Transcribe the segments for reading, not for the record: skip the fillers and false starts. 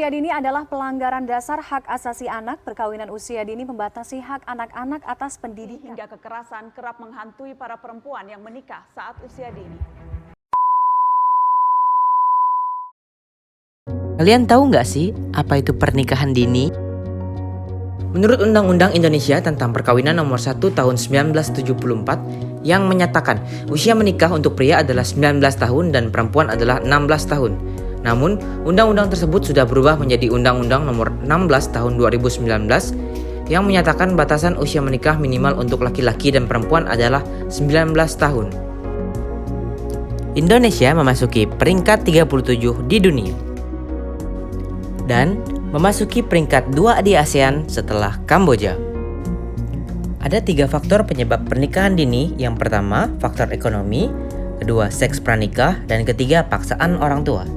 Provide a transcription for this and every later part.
usia dini adalah pelanggaran dasar hak asasi anak. Perkawinan usia dini membatasi hak anak-anak atas pendidikan. Hingga kekerasan kerap menghantui para perempuan yang menikah saat usia dini. Kalian tahu nggak sih apa itu pernikahan dini? Menurut Undang-Undang Indonesia tentang Perkawinan Nomor 1 Tahun 1974 yang menyatakan usia menikah untuk pria adalah 19 tahun dan perempuan adalah 16 tahun. Namun, undang-undang tersebut sudah berubah menjadi Undang-Undang Nomor 16 Tahun 2019 yang menyatakan batasan usia menikah minimal untuk laki-laki dan perempuan adalah 19 tahun. Indonesia memasuki peringkat 37 di dunia dan memasuki peringkat 2 di ASEAN setelah Kamboja. Ada 3 faktor penyebab pernikahan dini. Yang pertama, faktor ekonomi, kedua, seks pranikah, dan ketiga, paksaan orang tua.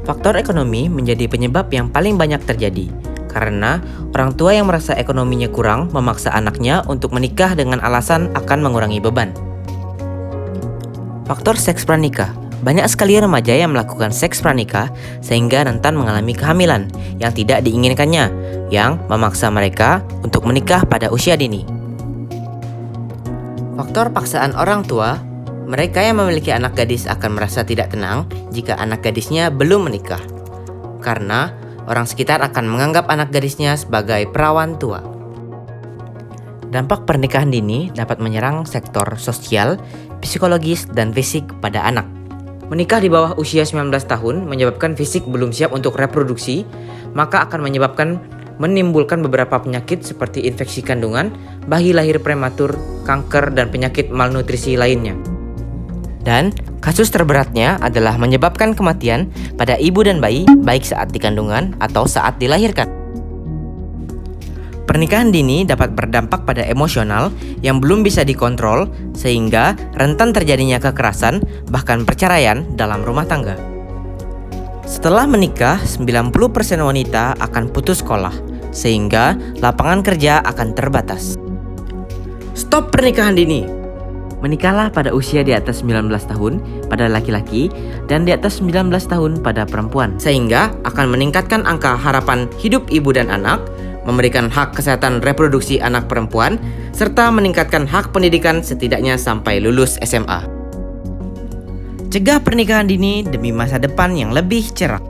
Faktor ekonomi menjadi penyebab yang paling banyak terjadi karena orang tua yang merasa ekonominya kurang memaksa anaknya untuk menikah dengan alasan akan mengurangi beban. Faktor seks pranikah. Banyak sekali remaja yang melakukan seks pranikah sehingga rentan mengalami kehamilan yang tidak diinginkannya, yang memaksa mereka untuk menikah pada usia dini. Faktor paksaan orang tua. Mereka yang memiliki anak gadis akan merasa tidak tenang jika anak gadisnya belum menikah, karena orang sekitar akan menganggap anak gadisnya sebagai perawan tua. Dampak pernikahan dini dapat menyerang sektor sosial, psikologis, dan fisik pada anak. Menikah di bawah usia 19 tahun menyebabkan fisik belum siap untuk reproduksi, maka akan menimbulkan beberapa penyakit seperti infeksi kandungan, bayi lahir prematur, kanker, dan penyakit malnutrisi lainnya. Dan kasus terberatnya adalah menyebabkan kematian pada ibu dan bayi baik saat di kandungan atau saat dilahirkan. Pernikahan dini dapat berdampak pada emosional yang belum bisa dikontrol sehingga rentan terjadinya kekerasan bahkan perceraian dalam rumah tangga. Setelah menikah, 90% wanita akan putus sekolah sehingga lapangan kerja akan terbatas. Stop pernikahan dini. Menikahlah pada usia di atas 19 tahun pada laki-laki dan di atas 19 tahun pada perempuan, sehingga akan meningkatkan angka harapan hidup ibu dan anak, memberikan hak kesehatan reproduksi anak perempuan, serta meningkatkan hak pendidikan setidaknya sampai lulus SMA. Cegah pernikahan dini demi masa depan yang lebih cerah.